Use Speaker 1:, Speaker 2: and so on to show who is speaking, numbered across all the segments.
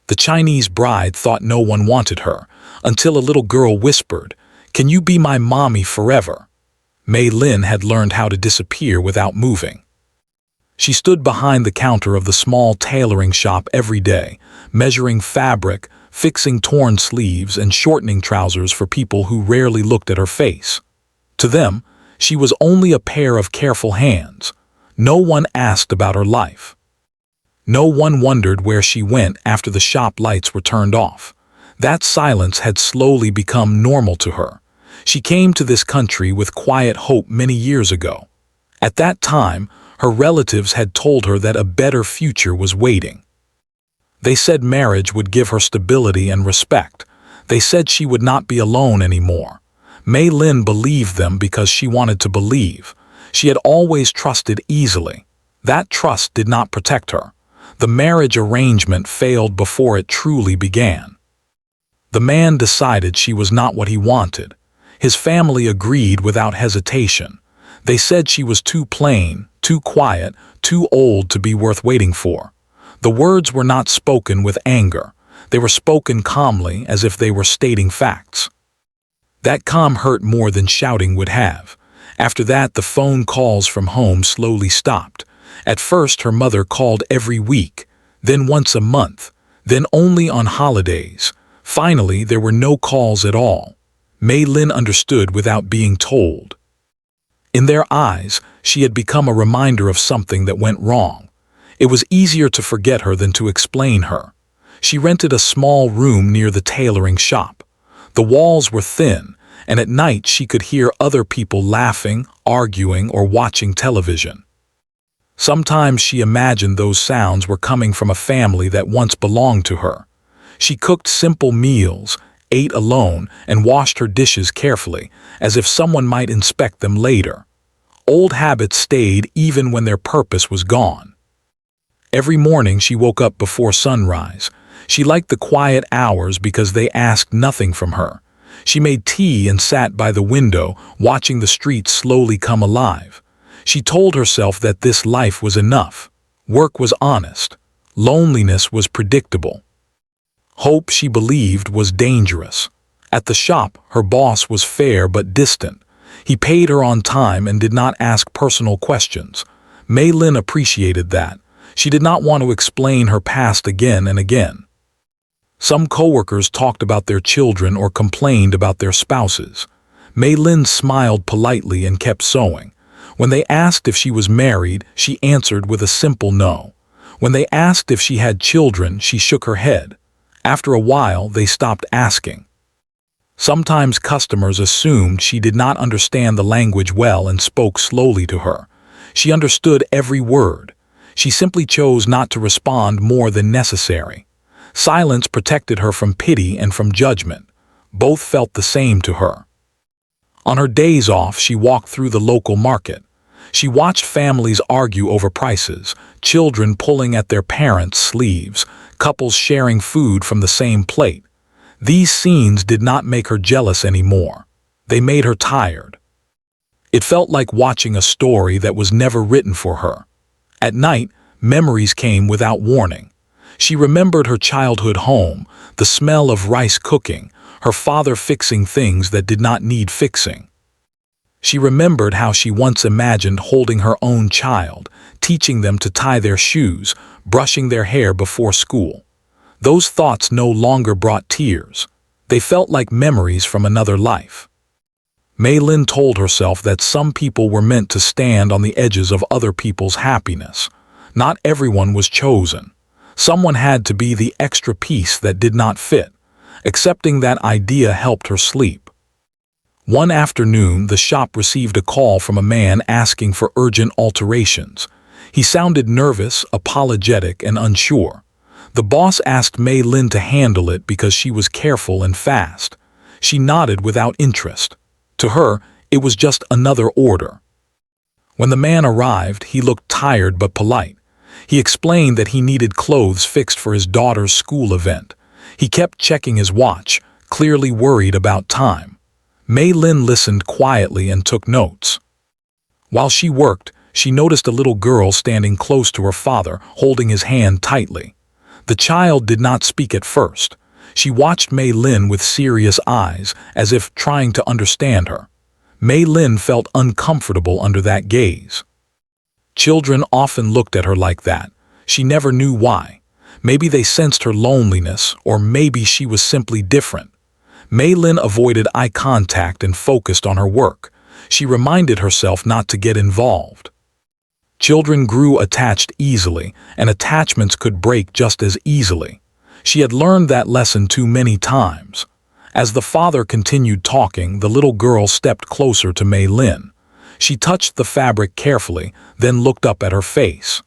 Speaker 1: The Chinese bride thought no one wanted her, until a little girl whispered, "Can you be my mommy forever?" Mei Lin had learned how to disappear without moving. She stood behind the counter of the small tailoring shop every day, measuring fabric, fixing torn sleeves, and shortening trousers for people who rarely looked at her face. To them, she was only a pair of careful hands. No one asked about her life. No one wondered where she went after the shop lights were turned off. That silence had slowly become normal to her. She came to this country with quiet hope many years ago. At that time, her relatives had told her that a better future was waiting. They said marriage would give her stability and respect. They said she would not be alone anymore. Mei Lin believed them because she wanted to believe. She had always trusted easily. That trust did not protect her. The marriage arrangement failed before it truly began. The man decided she was not what he wanted. His family agreed without hesitation. They said she was too plain, too quiet, too old to be worth waiting for. The words were not spoken with anger. They were spoken calmly, as if they were stating facts. That calm hurt more than shouting would have. After that, the phone calls from home slowly stopped. At first, her mother called every week, then once a month, then only on holidays. Finally, there were no calls at all. Mei Lin understood without being told. In their eyes, she had become a reminder of something that went wrong. It was easier to forget her than to explain her. She rented a small room near the tailoring shop. The walls were thin, and at night she could hear other people laughing, arguing, or watching television. Sometimes she imagined those sounds were coming from a family that once belonged to her. She cooked simple meals, ate alone, and washed her dishes carefully, as if someone might inspect them later. Old habits stayed even when their purpose was gone. Every morning she woke up before sunrise. She liked the quiet hours because they asked nothing from her. She made tea and sat by the window, watching the streets slowly come alive. She told herself that this life was enough. Work was honest. Loneliness was predictable. Hope, she believed, was dangerous. At the shop, her boss was fair but distant. He paid her on time and did not ask personal questions. Mei Lin appreciated that. She did not want to explain her past again and again. Some coworkers talked about their children or complained about their spouses. Mei Lin smiled politely and kept sewing. When they asked if she was married, she answered with a simple no. When they asked if she had children, she shook her head. After a while, they stopped asking. Sometimes customers assumed she did not understand the language well and spoke slowly to her. She understood every word. She simply chose not to respond more than necessary. Silence protected her from pity and from judgment. Both felt the same to her. On her days off, she walked through the local market. She watched families argue over prices, children pulling at their parents' sleeves, couples sharing food from the same plate. These scenes did not make her jealous anymore. They made her tired. It felt like watching a story that was never written for her. At night, memories came without warning. She remembered her childhood home, the smell of rice cooking, her father fixing things that did not need fixing. She remembered how she once imagined holding her own child, teaching them to tie their shoes, brushing their hair before school. Those thoughts no longer brought tears. They felt like memories from another life. Mei Lin told herself that some people were meant to stand on the edges of other people's happiness. Not everyone was chosen. Someone had to be the extra piece that did not fit. Accepting that idea helped her sleep. One afternoon, the shop received a call from a man asking for urgent alterations. He sounded nervous, apologetic, and unsure. The boss asked Mei Lin to handle it because she was careful and fast. She nodded without interest. To her, it was just another order. When the man arrived, he looked tired but polite. He explained that he needed clothes fixed for his daughter's school event. He kept checking his watch, clearly worried about time. Mei Lin listened quietly and took notes. While she worked, she noticed a little girl standing close to her father, holding his hand tightly. The child did not speak at first. She watched Mei Lin with serious eyes, as if trying to understand her. Mei Lin felt uncomfortable under that gaze. Children often looked at her like that. She never knew why. Maybe they sensed her loneliness, or maybe she was simply different. Mei Lin avoided eye contact and focused on her work. She reminded herself not to get involved. Children grew attached easily, and attachments could break just as easily. She had learned that lesson too many times. As the father continued talking, the little girl stepped closer to Mei Lin. She touched the fabric carefully, then looked up at her face.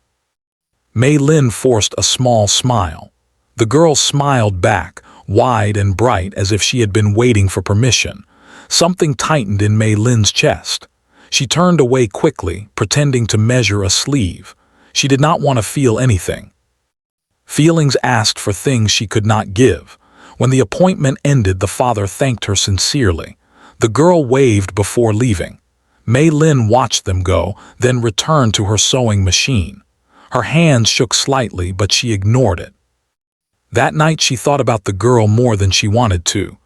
Speaker 1: Mei Lin forced a small smile. The girl smiled back, wide and bright, as if she had been waiting for permission. Something tightened in Mei Lin's chest. She turned away quickly, pretending to measure a sleeve. She did not want to feel anything. Feelings asked for things she could not give. When the appointment ended, the father thanked her sincerely. The girl waved before leaving. Mei Lin watched them go, then returned to her sewing machine. Her hands shook slightly, but she ignored it. That night she thought about the girl more than she wanted to.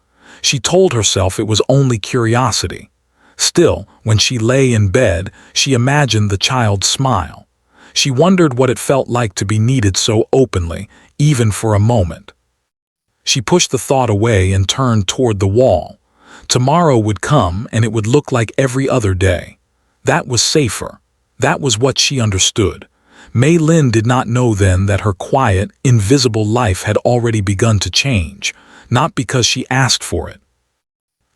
Speaker 1: She told herself it was only curiosity. Still, when she lay in bed, she imagined the child's smile. She wondered what it felt like to be needed so openly, even for a moment. She pushed the thought away and turned toward the wall. Tomorrow would come, and it would look like every other day. That was safer. That was what she understood. Mei Lin did not know then that her quiet, invisible life had already begun to change, not because she asked for it,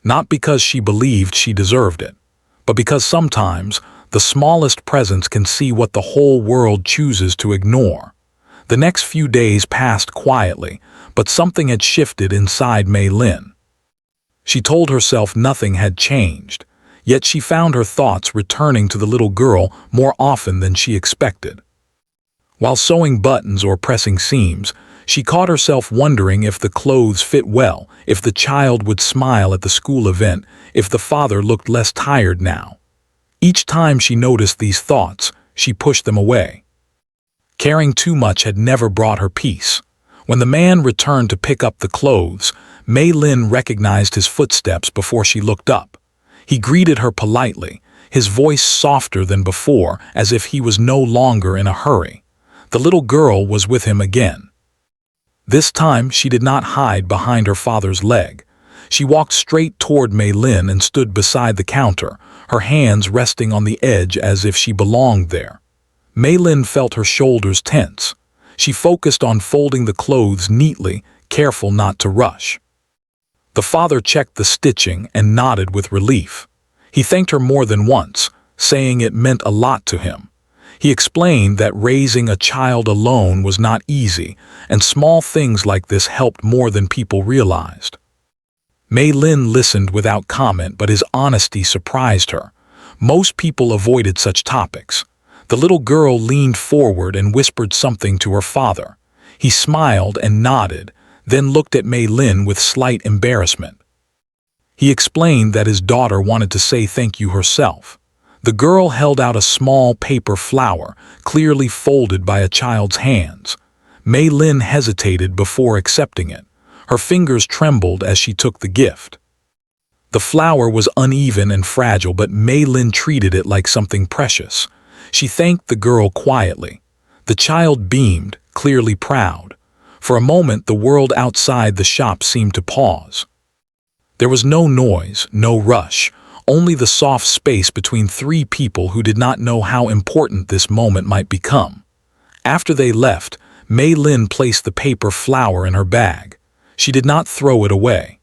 Speaker 1: not because she believed she deserved it, but because sometimes the smallest presence can see what the whole world chooses to ignore. The next few days passed quietly, but something had shifted inside Mei Lin. She told herself nothing had changed, yet she found her thoughts returning to the little girl more often than she expected. While sewing buttons or pressing seams, she caught herself wondering if the clothes fit well, if the child would smile at the school event, if the father looked less tired now. Each time she noticed these thoughts, she pushed them away. Caring too much had never brought her peace. When the man returned to pick up the clothes, Mei Lin recognized his footsteps before she looked up. He greeted her politely, his voice softer than before, as if he was no longer in a hurry. The little girl was with him again. This time she did not hide behind her father's leg. She walked straight toward Mei Lin and stood beside the counter, her hands resting on the edge as if she belonged there. Mei Lin felt her shoulders tense. She focused on folding the clothes neatly, careful not to rush. The father checked the stitching and nodded with relief. He thanked her more than once, saying it meant a lot to him. He explained that raising a child alone was not easy, and small things like this helped more than people realized. Mei Lin listened without comment, but his honesty surprised her. Most people avoided such topics. The little girl leaned forward and whispered something to her father. He smiled and nodded, then looked at Mei Lin with slight embarrassment. He explained that his daughter wanted to say thank you herself. The girl held out a small paper flower, clearly folded by a child's hands. Mei Lin hesitated before accepting it. Her fingers trembled as she took the gift. The flower was uneven and fragile, but Mei Lin treated it like something precious. She thanked the girl quietly. The child beamed, clearly proud. For a moment, the world outside the shop seemed to pause. There was no noise, no rush. Only the soft space between three people who did not know how important this moment might become. After they left, Mei Lin placed the paper flower in her bag. She did not throw it away.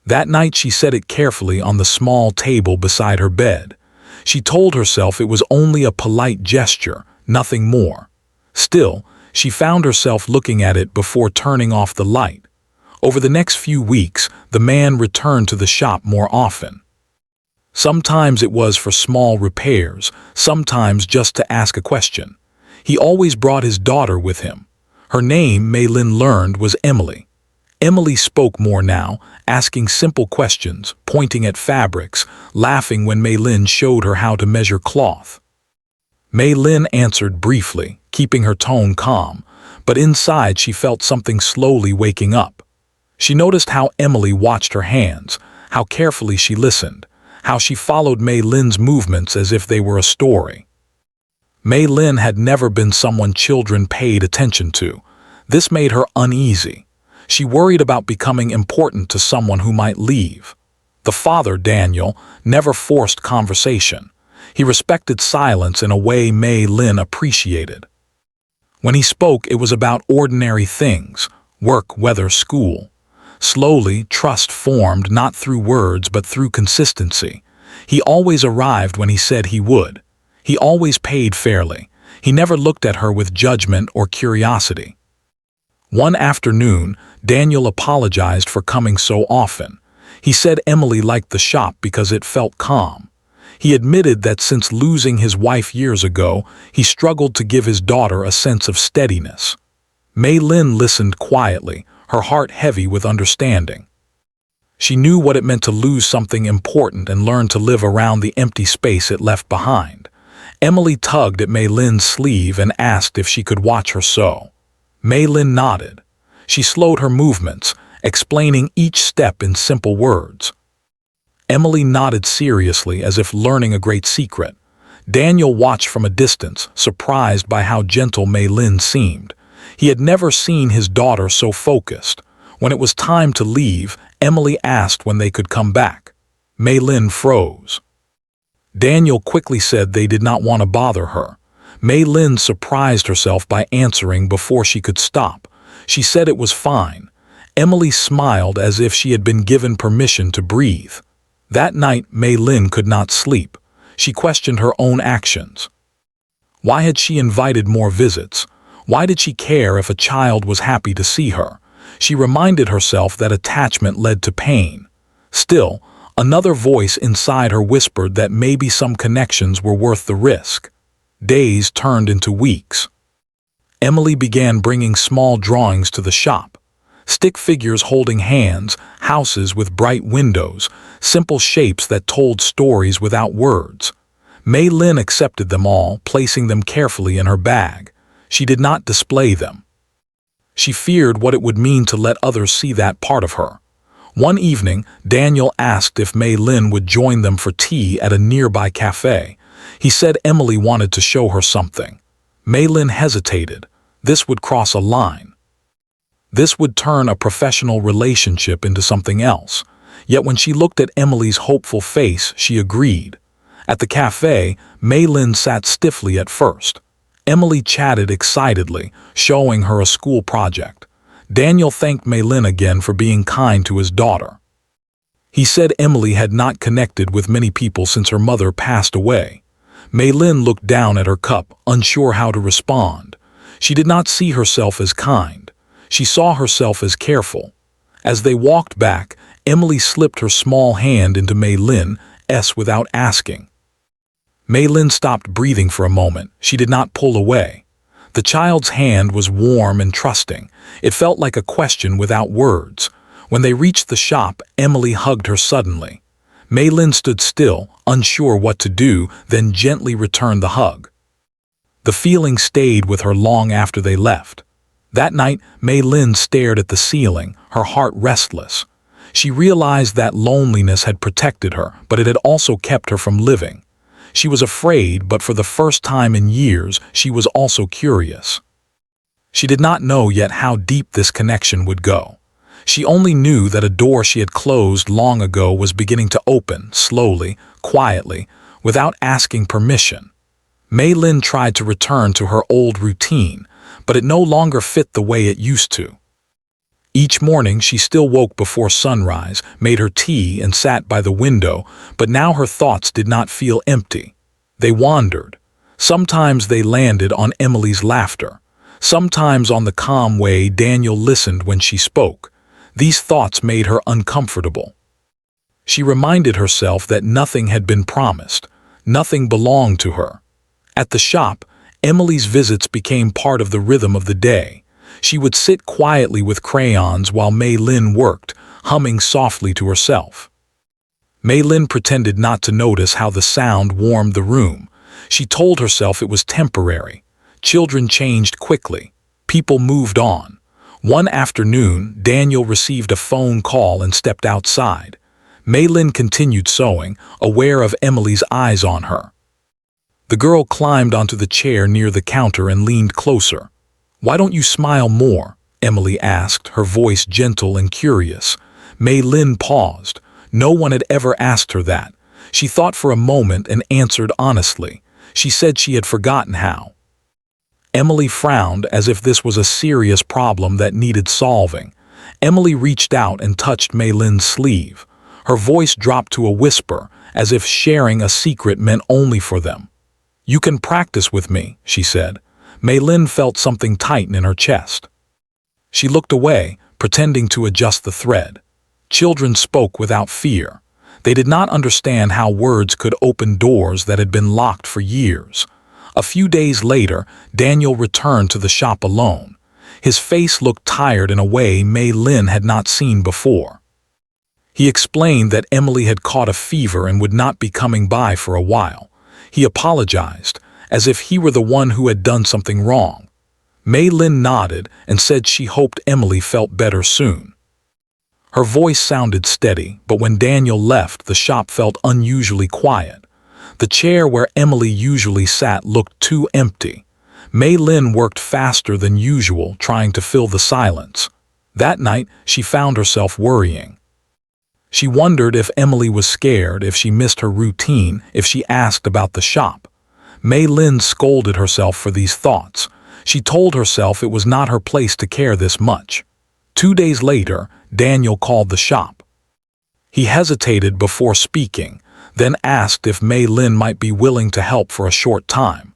Speaker 1: That night she set it carefully on the small table beside her bed. She told herself it was only a polite gesture, nothing more. Still, she found herself looking at it before turning off the light. Over the next few weeks, the man returned to the shop more often. Sometimes it was for small repairs, sometimes just to ask a question. He always brought his daughter with him. Her name, Mei Lin learned, was Emily. Emily spoke more now, asking simple questions, pointing at fabrics, laughing when Mei Lin showed her how to measure cloth. Mei Lin answered briefly, keeping her tone calm, but inside she felt something slowly waking up. She noticed how Emily watched her hands, how carefully she listened, how she followed Mei Lin's movements as if they were a story. Mei Lin had never been someone children paid attention to. This made her uneasy. She worried about becoming important to someone who might leave. The father, Daniel, never forced conversation. He respected silence in a way Mei Lin appreciated. When he spoke, it was about ordinary things: work, weather, school. Slowly, trust formed, not through words but through consistency. He always arrived when he said he would. He always paid fairly. He never looked at her with judgment or curiosity. One afternoon, Daniel apologized for coming so often. He said Emily liked the shop because it felt calm. He admitted that since losing his wife years ago, he struggled to give his daughter a sense of steadiness. Mei Lin listened quietly, her heart heavy with understanding. She knew what it meant to lose something important and learn to live around the empty space it left behind. Emily tugged at Mei Lin's sleeve and asked if she could watch her sew. Mei Lin nodded. She slowed her movements, explaining each step in simple words. Emily nodded seriously as if learning a great secret. Daniel watched from a distance, surprised by how gentle Mei Lin seemed. He had never seen his daughter so focused. When it was time to leave, Emily asked when they could come back. Mei Lin froze. Daniel quickly said they did not want to bother her. Mei Lin surprised herself by answering before she could stop. She said it was fine. Emily smiled as if she had been given permission to breathe. That night, Mei Lin could not sleep. She questioned her own actions. Why had she invited more visits? Why did she care if a child was happy to see her? She reminded herself that attachment led to pain. Still, another voice inside her whispered that maybe some connections were worth the risk. Days turned into weeks. Emily began bringing small drawings to the shop. Stick figures holding hands, houses with bright windows, simple shapes that told stories without words. Mei Lin accepted them all, placing them carefully in her bag. She did not display them. She feared what it would mean to let others see that part of her. One evening, Daniel asked if Mei Lin would join them for tea at a nearby cafe. He said Emily wanted to show her something. Mei Lin hesitated. This would cross a line. This would turn a professional relationship into something else. Yet when she looked at Emily's hopeful face, she agreed. At the cafe, Mei Lin sat stiffly at first. Emily chatted excitedly, showing her a school project. Daniel thanked Mei Lin again for being kind to his daughter. He said Emily had not connected with many people since her mother passed away. Mei Lin looked down at her cup, unsure how to respond. She did not see herself as kind. She saw herself as careful. As they walked back, Emily slipped her small hand into Mei Lin's without asking. Mei Lin stopped breathing for a moment. She did not pull away. The child's hand was warm and trusting. It felt like a question without words. When they reached the shop, Emily hugged her suddenly. Mei Lin stood still, unsure what to do, then gently returned the hug. The feeling stayed with her long after they left. That night, Mei Lin stared at the ceiling, her heart restless. She realized that loneliness had protected her, but it had also kept her from living. She was afraid, but for the first time in years, she was also curious. She did not know yet how deep this connection would go. She only knew that a door she had closed long ago was beginning to open, slowly, quietly, without asking permission. Mei Lin tried to return to her old routine, but it no longer fit the way it used to. Each morning she still woke before sunrise, made her tea and sat by the window, but now her thoughts did not feel empty. They wandered. Sometimes they landed on Emily's laughter. Sometimes on the calm way Daniel listened when she spoke. These thoughts made her uncomfortable. She reminded herself that nothing had been promised. Nothing belonged to her. At the shop, Emily's visits became part of the rhythm of the day. She would sit quietly with crayons while Mei Lin worked, humming softly to herself. Mei Lin pretended not to notice how the sound warmed the room. She told herself it was temporary. Children changed quickly. People moved on. One afternoon, Daniel received a phone call and stepped outside. Maylin continued sewing, aware of Emily's eyes on her. The girl climbed onto the chair near the counter and leaned closer. "Why don't you smile more?" Emily asked, her voice gentle and curious. Maylin paused. No one had ever asked her that. She thought for a moment and answered honestly. She said she had forgotten how. Emily frowned as if this was a serious problem that needed solving. Emily reached out and touched Maylin's sleeve. Her voice dropped to a whisper, as if sharing a secret meant only for them. "You can practice with me," she said. Maylin felt something tighten in her chest. She looked away, pretending to adjust the thread. Children spoke without fear. They did not understand how words could open doors that had been locked for years. A few days later, Daniel returned to the shop alone. His face looked tired in a way Maylin had not seen before. He explained that Emily had caught a fever and would not be coming by for a while. He apologized, as if he were the one who had done something wrong. Maylin nodded and said she hoped Emily felt better soon. Her voice sounded steady, but when Daniel left, the shop felt unusually quiet. The chair where Emily usually sat looked too empty. Maylin worked faster than usual, trying to fill the silence. That night, she found herself worrying. She wondered if Emily was scared, if she missed her routine, if she asked about the shop. Maylin scolded herself for these thoughts. She told herself it was not her place to care this much. 2 days later, Daniel called the shop. He hesitated before speaking, then asked if Maylin might be willing to help for a short time.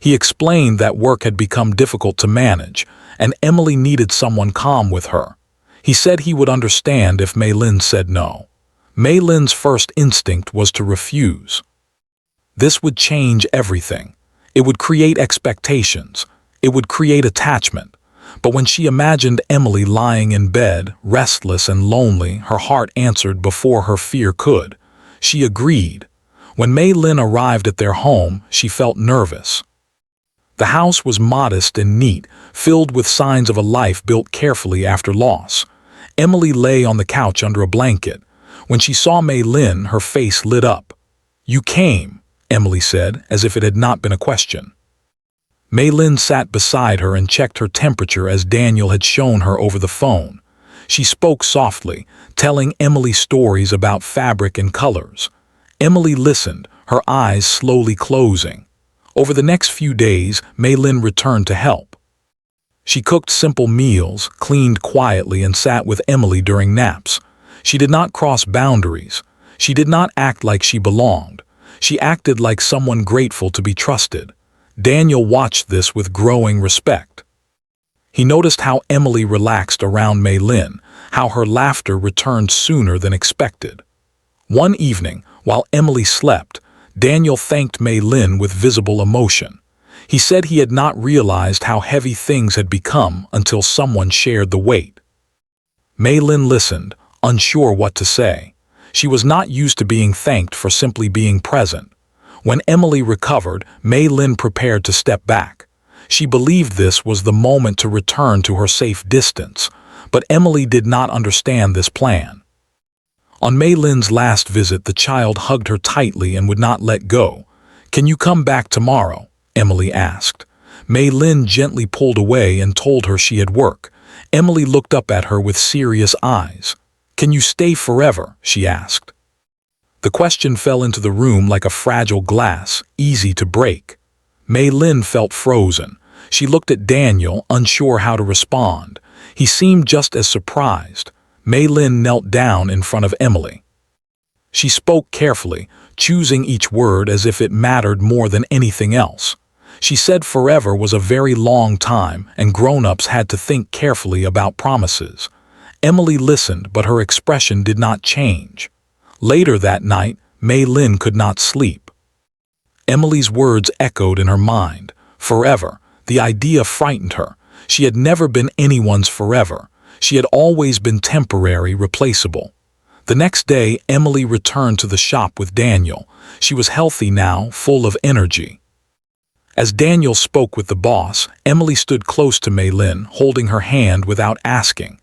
Speaker 1: He explained that work had become difficult to manage, and Emily needed someone calm with her. He said he would understand if Maylin said no. Maylin's first instinct was to refuse. This would change everything. It would create expectations. It would create attachment. But when she imagined Emily lying in bed, restless and lonely, her heart answered before her fear could. She agreed. When Maylin arrived at their home, she felt nervous. The house was modest and neat, filled with signs of a life built carefully after loss. Emily lay on the couch under a blanket. When she saw Maylin, her face lit up. "You came," Emily said, as if it had not been a question. Maylin sat beside her and checked her temperature as Daniel had shown her over the phone. She spoke softly, telling Emily stories about fabric and colors. Emily listened, her eyes slowly closing. Over the next few days, Maylin returned to help. She cooked simple meals, cleaned quietly, and sat with Emily during naps. She did not cross boundaries. She did not act like she belonged. She acted like someone grateful to be trusted. Daniel watched this with growing respect. He noticed how Emily relaxed around Maylin, how her laughter returned sooner than expected. One evening, while Emily slept, Daniel thanked Maylin with visible emotion. He said he had not realized how heavy things had become until someone shared the weight. Maylin listened, unsure what to say. She was not used to being thanked for simply being present. When Emily recovered, Maylin prepared to step back. She believed this was the moment to return to her safe distance, but Emily did not understand this plan. On Maylin's last visit, the child hugged her tightly and would not let go. "Can you come back tomorrow?" Emily asked. Maylin gently pulled away and told her she had work. Emily looked up at her with serious eyes. "Can you stay forever?" she asked. The question fell into the room like a fragile glass, easy to break. Maylin felt frozen. She looked at Daniel, unsure how to respond. He seemed just as surprised. Maylin knelt down in front of Emily. She spoke carefully, choosing each word as if it mattered more than anything else. She said forever was a very long time, and grown-ups had to think carefully about promises. Emily listened, but her expression did not change. Later that night, Maylin could not sleep. Emily's words echoed in her mind. Forever. The idea frightened her. She had never been anyone's forever. She had always been temporary, replaceable. The next day, Emily returned to the shop with Daniel. She was healthy now, full of energy. As Daniel spoke with the boss, Emily stood close to Mei Lin, holding her hand without asking.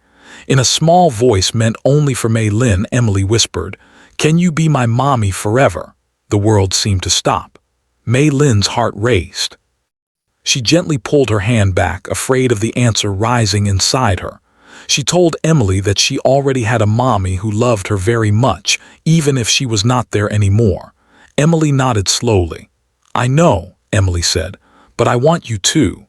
Speaker 1: In a small voice meant only for Mei Lin, Emily whispered, "Can you be my mommy forever?" The world seemed to stop. Mei Lin's heart raced. She gently pulled her hand back, afraid of the answer rising inside her. She told Emily that she already had a mommy who loved her very much, even if she was not there anymore. Emily nodded slowly. "I know," Emily said, "but I want you too."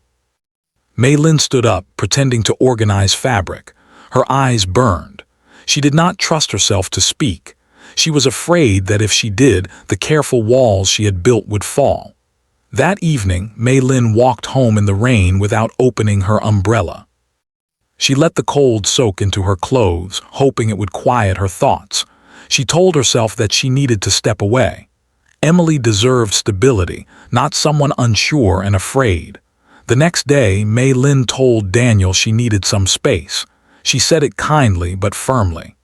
Speaker 1: Mei Lin stood up, pretending to organize fabric. Her eyes burned. She did not trust herself to speak. She was afraid that if she did, the careful walls she had built would fall. That evening, Mei Lin walked home in the rain without opening her umbrella. She let the cold soak into her clothes, hoping it would quiet her thoughts. She told herself that she needed to step away. Emily deserved stability, not someone unsure and afraid. The next day, Mei Lin told Daniel she needed some space. She said it kindly but firmly.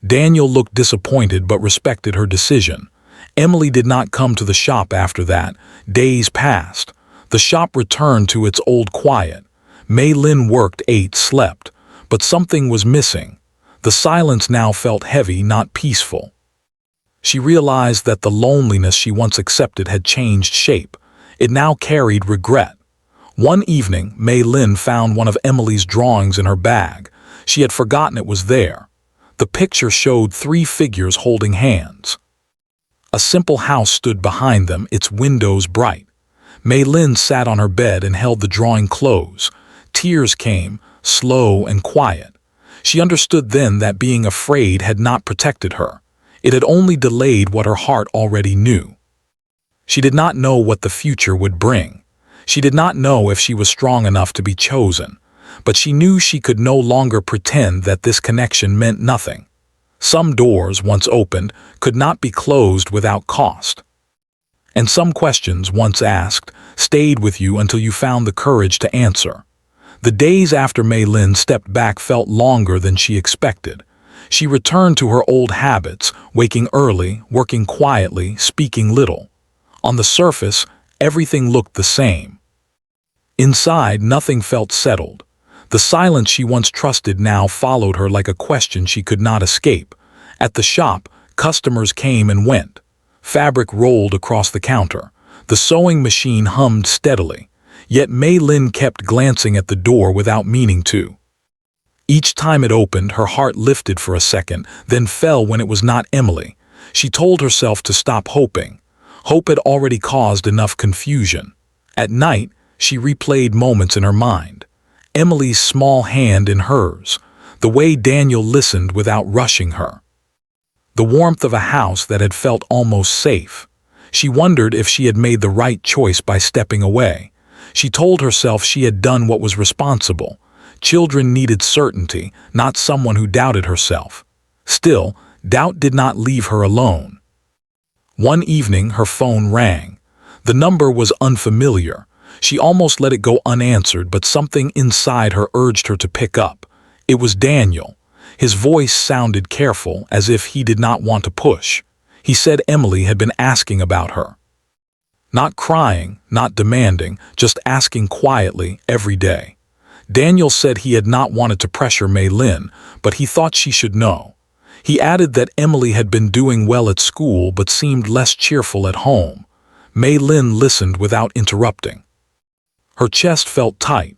Speaker 1: Daniel looked disappointed but respected her decision. Emily did not come to the shop after that. Days passed. The shop returned to its old quiet. Mei Lin worked, ate, slept, but something was missing. The silence now felt heavy, not peaceful. She realized that the loneliness she once accepted had changed shape. It now carried regret. One evening, Mei Lin found one of Emily's drawings in her bag. She had forgotten it was there. The picture showed 3 figures holding hands. A simple house stood behind them, its windows bright. Mei Lin sat on her bed and held the drawing close. Tears came, slow and quiet. She understood then that being afraid had not protected her. It had only delayed what her heart already knew. She did not know what the future would bring. She did not know if she was strong enough to be chosen. But she knew she could no longer pretend that this connection meant nothing. Some doors, once opened, could not be closed without cost. And some questions, once asked, stayed with you until you found the courage to answer. The days after Mei Lin stepped back felt longer than she expected. She returned to her old habits, waking early, working quietly, speaking little. On the surface, everything looked the same. Inside, nothing felt settled. The silence she once trusted now followed her like a question she could not escape. At the shop, customers came and went. Fabric rolled across the counter. The sewing machine hummed steadily. Yet Mei Lin kept glancing at the door without meaning to. Each time it opened, her heart lifted for a second, then fell when it was not Emily. She told herself to stop hoping. Hope had already caused enough confusion. At night, she replayed moments in her mind. Emily's small hand in hers, the way Daniel listened without rushing her. The warmth of a house that had felt almost safe. She wondered if she had made the right choice by stepping away. She told herself she had done what was responsible. Children needed certainty, not someone who doubted herself. Still, doubt did not leave her alone. One evening, her phone rang. The number was unfamiliar. She almost let it go unanswered, but something inside her urged her to pick up. It was Daniel. His voice sounded careful, as if he did not want to push. He said Emily had been asking about her. Not crying, not demanding, just asking quietly every day. Daniel said he had not wanted to pressure Mei Lin, but he thought she should know. He added that Emily had been doing well at school but seemed less cheerful at home. Mei Lin listened without interrupting. Her chest felt tight.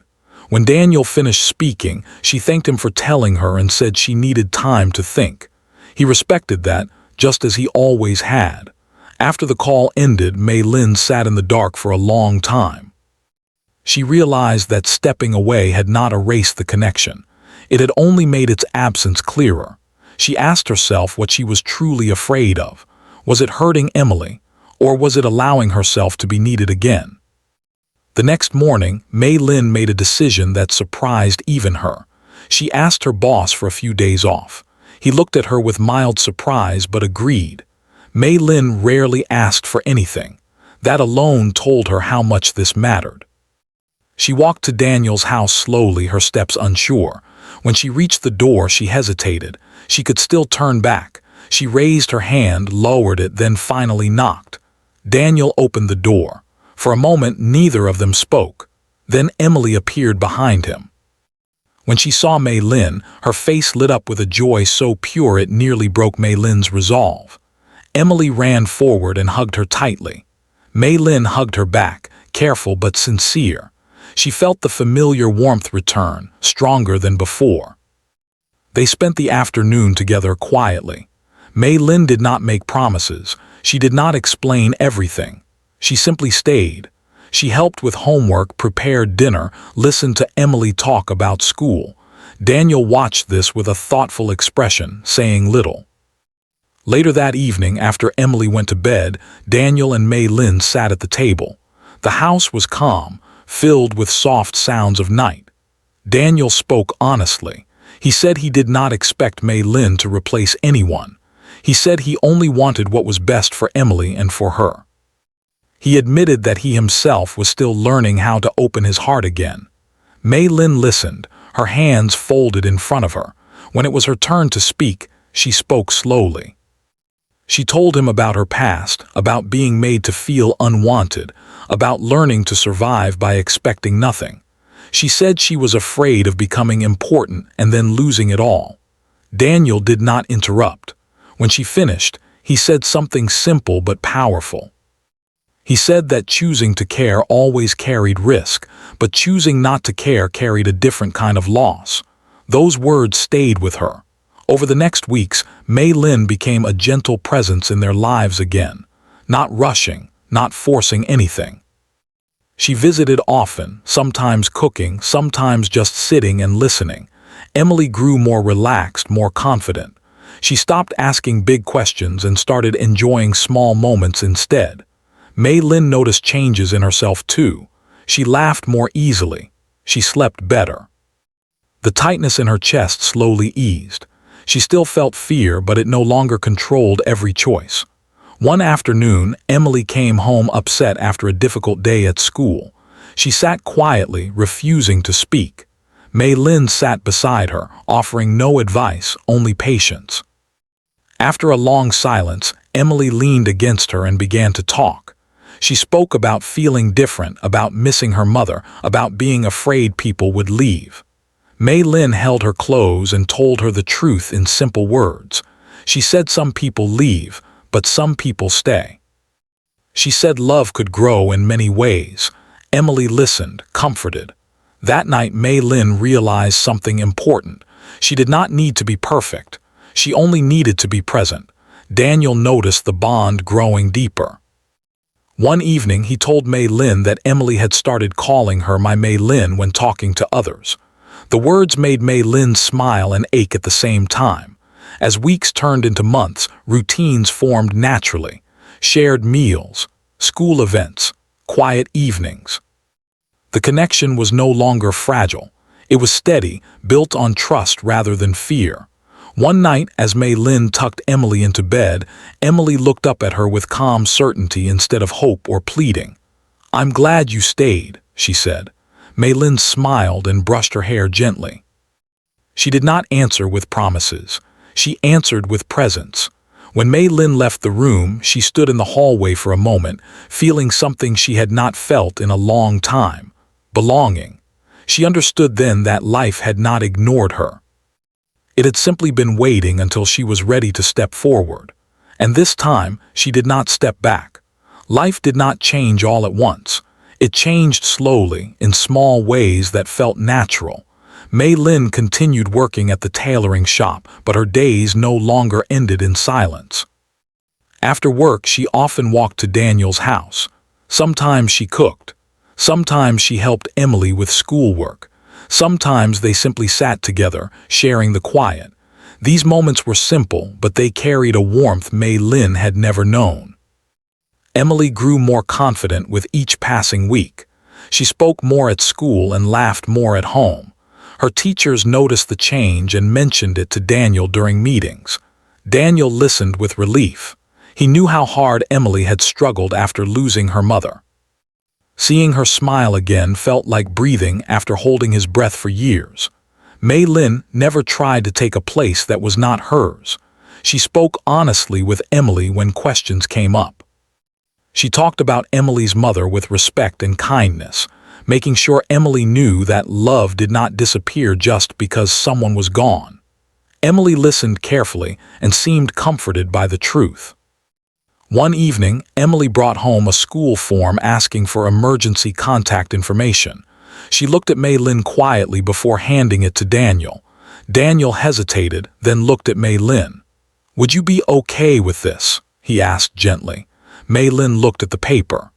Speaker 1: When Daniel finished speaking, she thanked him for telling her and said she needed time to think. He respected that, just as he always had. After the call ended, Mei Lin sat in the dark for a long time. She realized that stepping away had not erased the connection. It had only made its absence clearer. She asked herself what she was truly afraid of. Was it hurting Emily, or was it allowing herself to be needed again? The next morning, Mei Lin made a decision that surprised even her. She asked her boss for a few days off. He looked at her with mild surprise but agreed. Mei Lin rarely asked for anything. That alone told her how much this mattered. She walked to Daniel's house slowly, her steps unsure. When she reached the door, she hesitated. She could still turn back. She raised her hand, lowered it, then finally knocked. Daniel opened the door. For a moment, neither of them spoke. Then Emily appeared behind him. When she saw Mei Lin, her face lit up with a joy so pure it nearly broke Mei Lin's resolve. Emily ran forward and hugged her tightly. Mei Lin hugged her back, careful but sincere. She felt the familiar warmth return, stronger than before. They spent the afternoon together quietly. Mei Lin did not make promises. She did not explain everything. She simply stayed. She helped with homework, prepared dinner, listened to Emily talk about school. Daniel watched this with a thoughtful expression, saying little. Later that evening, after Emily went to bed, Daniel and Mei Lin sat at the table. The house was calm, filled with soft sounds of night. Daniel spoke honestly. He said he did not expect Mei Lin to replace anyone. He said he only wanted what was best for Emily and for her. He admitted that he himself was still learning how to open his heart again. Mei Lin listened, her hands folded in front of her. When it was her turn to speak, she spoke slowly. She told him about her past, about being made to feel unwanted, about learning to survive by expecting nothing. She said she was afraid of becoming important and then losing it all. Daniel did not interrupt. When she finished, he said something simple but powerful. He said that choosing to care always carried risk, but choosing not to care carried a different kind of loss. Those words stayed with her. Over the next weeks, Mei Lin became a gentle presence in their lives again, not rushing, not forcing anything. She visited often, sometimes cooking, sometimes just sitting and listening. Emily grew more relaxed, more confident. She stopped asking big questions and started enjoying small moments instead. Mei Lin noticed changes in herself too. She laughed more easily. She slept better. The tightness in her chest slowly eased. She still felt fear, but it no longer controlled every choice. One afternoon, Emily came home upset after a difficult day at school. She sat quietly, refusing to speak. Mei Lin sat beside her, offering no advice, only patience. After a long silence, Emily leaned against her and began to talk. She spoke about feeling different, about missing her mother, about being afraid people would leave. Mei Lin held her close and told her the truth in simple words. She said some people leave, but some people stay. She said love could grow in many ways. Emily listened, comforted. That night, Mei Lin realized something important. She did not need to be perfect. She only needed to be present. Daniel noticed the bond growing deeper. One evening, he told Mei Lin that Emily had started calling her my Mei Lin when talking to others. The words made Mei Lin smile and ache at the same time. As weeks turned into months, routines formed naturally. Shared meals, school events, quiet evenings. The connection was no longer fragile. It was steady, built on trust rather than fear. One night, as Mei Lin tucked Emily into bed, Emily looked up at her with calm certainty instead of hope or pleading. "I'm glad you stayed," she said. Mei Lin smiled and brushed her hair gently. She did not answer with promises. She answered with presence. When Mei Lin left the room, she stood in the hallway for a moment, feeling something she had not felt in a long time: belonging. She understood then that life had not ignored her. It had simply been waiting until she was ready to step forward. And this time, she did not step back. Life did not change all at once. It changed slowly, in small ways that felt natural. Mei Lin continued working at the tailoring shop, but her days no longer ended in silence. After work, she often walked to Daniel's house. Sometimes she cooked. Sometimes she helped Emily with schoolwork. Sometimes they simply sat together, sharing the quiet. These moments were simple, but they carried a warmth Mei Lin had never known. Emily grew more confident with each passing week. She spoke more at school and laughed more at home. Her teachers noticed the change and mentioned it to Daniel during meetings. Daniel listened with relief. He knew how hard Emily had struggled after losing her mother. Seeing her smile again felt like breathing after holding his breath for years. Mei Lin never tried to take a place that was not hers. She spoke honestly with Emily when questions came up. She talked about Emily's mother with respect and kindness, making sure Emily knew that love did not disappear just because someone was gone. Emily listened carefully and seemed comforted by the truth. One evening, Emily brought home a school form asking for emergency contact information. She looked at Mei Lin quietly before handing it to Daniel. Daniel hesitated, then looked at Mei Lin. "Would you be okay with this?" he asked gently. Mei Lin looked at the paper.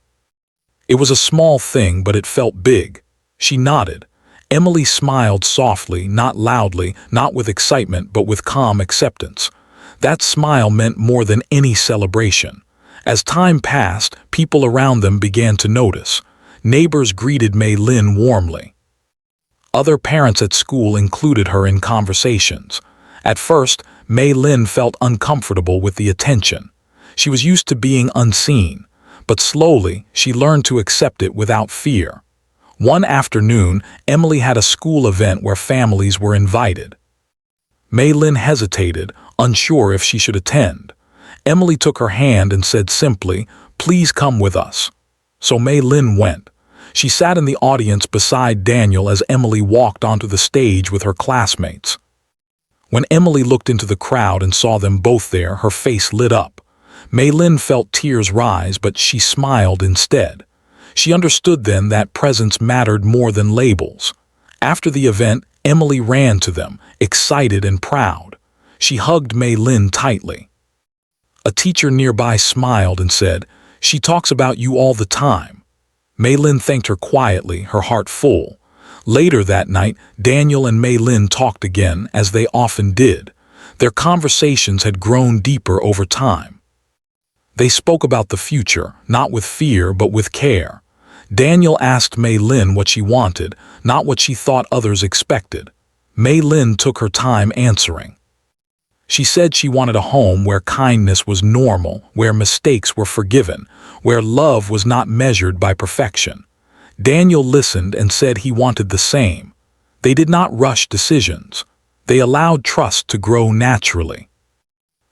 Speaker 1: It was a small thing, but it felt big. She nodded. Emily smiled softly, not loudly, not with excitement, but with calm acceptance. That smile meant more than any celebration. As time passed, people around them began to notice. Neighbors greeted Mei Lin warmly. Other parents at school included her in conversations. At first, Mei Lin felt uncomfortable with the attention. She was used to being unseen, but slowly she learned to accept it without fear. One afternoon, Emily had a school event where families were invited. Mei Lin hesitated, unsure if she should attend. Emily took her hand and said simply, "Please come with us." So Mei Lin went. She sat in the audience beside Daniel as Emily walked onto the stage with her classmates. When Emily looked into the crowd and saw them both there, her face lit up. Mei Lin felt tears rise, but she smiled instead. She understood then that presence mattered more than labels. After the event, Emily ran to them, excited and proud. She hugged Mei Lin tightly. A teacher nearby smiled and said, "She talks about you all the time." Mei Lin thanked her quietly, her heart full. Later that night, Daniel and Mei Lin talked again, as they often did. Their conversations had grown deeper over time. They spoke about the future, not with fear but with care. Daniel asked Mei Lin what she wanted, not what she thought others expected. Mei Lin took her time answering. She said she wanted a home where kindness was normal, where mistakes were forgiven, where love was not measured by perfection. Daniel listened and said he wanted the same. They did not rush decisions. They allowed trust to grow naturally.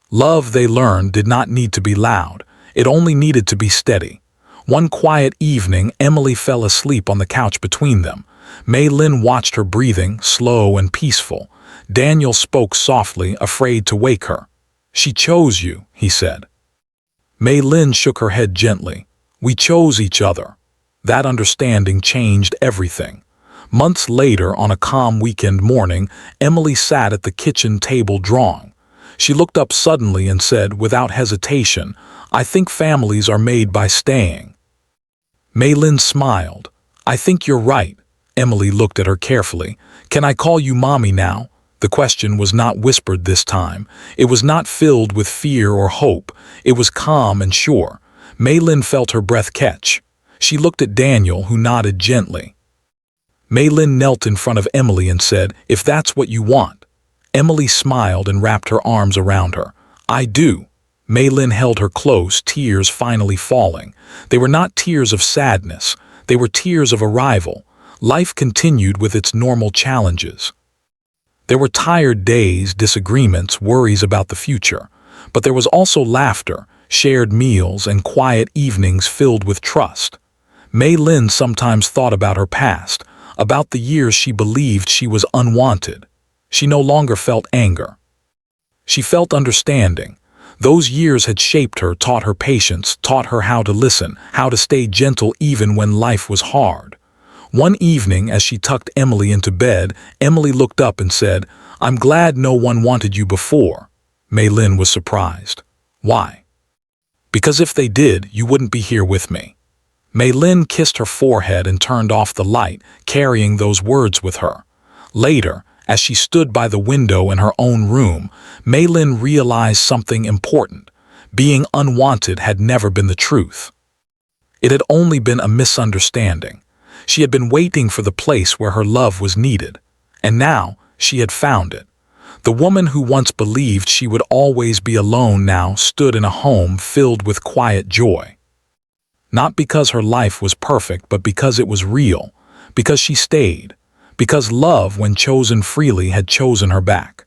Speaker 1: Love, they learned, did not need to be loud. It only needed to be steady. One quiet evening, Emily fell asleep on the couch between them. Mei Lin watched her breathing, slow and peaceful. Daniel spoke softly, afraid to wake her. "She chose you," he said. Mei Lin shook her head gently. "We chose each other." That understanding changed everything. Months later, on a calm weekend morning, Emily sat at the kitchen table drawing. She looked up suddenly and said, without hesitation, "I think families are made by staying." Mei Lin smiled. "I think you're right." Emily looked at her carefully. "Can I call you Mommy now?" The question was not whispered this time. It was not filled with fear or hope. It was calm and sure. Mei Lin felt her breath catch. She looked at Daniel, who nodded gently. Mei Lin knelt in front of Emily and said, "If that's what you want." Emily smiled and wrapped her arms around her. "I do." Mei Lin held her close, tears finally falling. They were not tears of sadness. They were tears of arrival. Life continued with its normal challenges. There were tired days, disagreements, worries about the future. But there was also laughter, shared meals, and quiet evenings filled with trust. Mei Lin sometimes thought about her past, about the years she believed she was unwanted. She no longer felt anger. She felt understanding. Those years had shaped her, taught her patience, taught her how to listen, how to stay gentle even when life was hard. One evening, as she tucked Emily into bed, Emily looked up and said, "I'm glad no one wanted you before." Mei Lin was surprised. "Why?" "Because if they did, you wouldn't be here with me." Mei Lin kissed her forehead and turned off the light, carrying those words with her. Later, as she stood by the window in her own room, Mei Lin realized something important. Being unwanted had never been the truth. It had only been a misunderstanding. She had been waiting for the place where her love was needed, and now she had found it. The woman who once believed she would always be alone now stood in a home filled with quiet joy. Not because her life was perfect, but because it was real, because she stayed, because love, when chosen freely, had chosen her back.